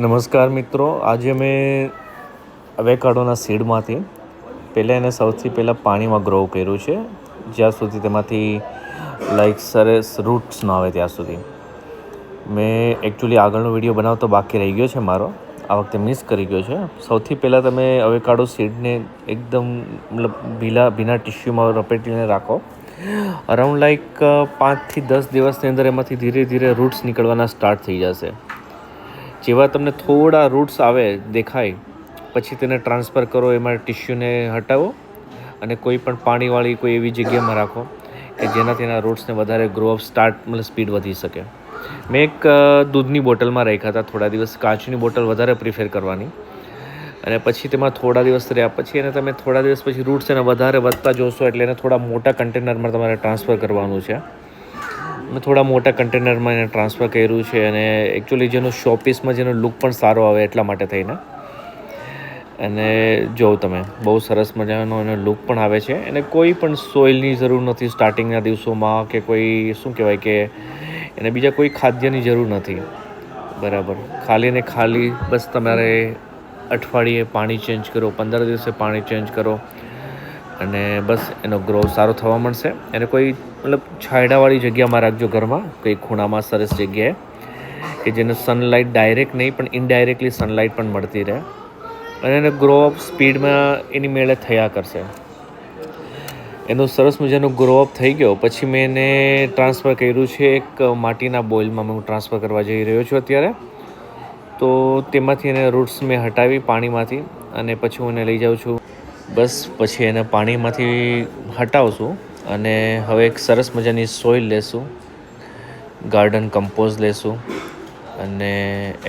નમસ્કાર મિત્રો, આજે મેં અવેકાડોના સીડમાંથી પહેલાં એને સૌથી પહેલાં પાણીમાં ગ્રો કર્યું છે, જ્યાં સુધી તેમાંથી સરસ રૂટ્સ ન આવે ત્યાં સુધી. મેં એકચ્યુઅલી આગળનો વિડીયો બનાવતો બાકી રહી ગયો છે મારો, આ વખતે મિસ કરી ગયો છે. સૌથી પહેલાં તમે અવેકાડો સીડને એકદમ ભીના ટિશ્યુમાં લપેટીને રાખો. અરાઉન્ડ 5 થી 10 દિવસની અંદર એમાંથી ધીરે ધીરે રૂટ્સ નીકળવાના સ્ટાર્ટ થઈ જશે. જેવા તમને થોડા રૂટ્સ આવે દેખાય પછી તેને ટ્રાન્સફર કરો, એમાં ટિશ્યુને હટાવો અને કોઈ પણ પાણીવાળી કોઈ એવી જગ્યામાં રાખો કે જેનાથી એના રૂટ્સને વધારે ગ્રો અપ સ્પીડ વધી શકે. મેં એક દૂધની બોટલમાં રાખ્યા હતા થોડા દિવસ. કાચની બોટલ વધારે પ્રિફર કરવાની, અને પછી તેમાં થોડા દિવસ રહ્યા પછી એને તમે થોડા દિવસ પછી રૂટ્સ એને વધારે વધતા જોશો એટલે એને થોડા મોટા કન્ટેનરમાં તમારે ટ્રાન્સફર કરવાનું છે. મેં થોડા મોટા કન્ટેનરમાં એને ટ્રાન્સફર કર્યું છે, અને એકચ્યુઅલી જેનો શોપીસમાં જેનો લુક પણ સારો આવે એટલા માટે થઈને. અને જો તમે બહુ સરસ મજાનો એનો લુક પણ આવે છે, અને કોઈ પણ સોઇલની જરૂર નથી સ્ટાર્ટિંગના દિવસોમાં, કે કોઈ શું કહેવાય કે એને બીજા કોઈ ખાદ્યની જરૂર નથી. બરાબર, ખાલી ને ખાલી બસ તમારે અઠવાડિયે પાણી ચેન્જ કરો, 15 દિવસે પાણી ચેન્જ કરો, અને બસ એનો ગ્રો સારો થવા મળશે. એને કોઈ છાંયડાવાળી જગ્યામાં રાખજો ઘરમાં, કંઈ ખૂણામાં સરસ જગ્યાએ, કે જેને સનલાઇટ ડાયરેક્ટ નહીં પણ ઇનડાયરેક્ટલી સનલાઇટ પણ મળતી રહે, અને એને ગ્રો અપ સ્પીડમાં એની મેળે થયા કરશે. એનો સરસ મજાનો ગ્રો અપ થઈ ગયો પછી મેં એને ટ્રાન્સફર કર્યું છે એક માટીના બોઇલમાં. હું ટ્રાન્સફર કરવા જઈ રહ્યો છું અત્યારે. તો તેમાંથી એને રૂટ્સ મેં હટાવી પાણીમાંથી, અને પછી હું એને લઈ જાઉં છું. બસ પછી એને પાણીમાંથી હટાવશું, અને હવે એક સરસ મજાની સોઇલ લેશું, ગાર્ડન કમ્પોઝ લેશું. અને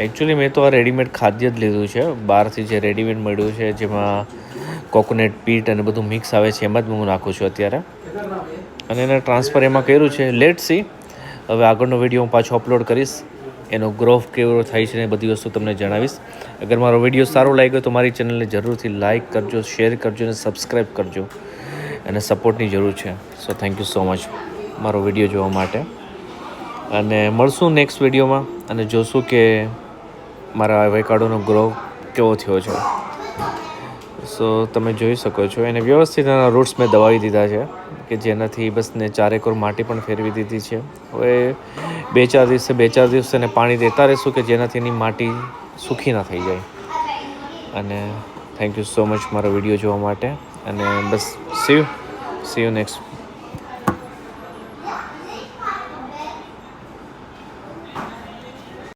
એકચ્યુઅલી મેં તો આ રેડીમેડ ખાદ્ય જ લીધું છે બહારથી, જે રેડીમેડ મળ્યું છે જેમાં કોકોનટ પીટ અને બધું મિક્સ આવે છે, એમાં જ હું નાખું છું અત્યારે. અને એને ટ્રાન્સફર એમાં કર્યું છે. લેટ સી, હવે આગળનો વિડીયો હું પાછો અપલોડ કરીશ, એનો ગ્રોથ કેવો થાય છે ને બધી વસ્તુ તમને જણાવીશ. અગર મારો વિડીયો સારો લાગ્યો તો મારી ચેનલને જરૂરથી લાઇક કરજો, શેર કરજો અને સબસ્ક્રાઈબ કરજો, અને સપોર્ટની જરૂર છે. So thank you so much મારો વિડીયો જોવા માટે, અને મળશું નેક્સ્ટ વિડીયોમાં, અને જોશું કે મારા અવેકાડોનો ગ્રો કેવો થયો છે. સો તમે જોઈ શકો છો એને વ્યવસ્થિત એના રૂટ્સ મેં દબાવી દીધા છે, કે જેનાથી બસ ને ચારેકોર માટી પણ ફેરવી દીધી છે. હવે 2-4 દિવસે એને પાણી દેતા રહીશું, કે જેનાથી એની માટી સૂકી ના થઈ જાય. અને થેન્ક યુ સો મચ મારો વિડીયો જોવા માટે, અને બસ સી યુ નેક્સ્ટ.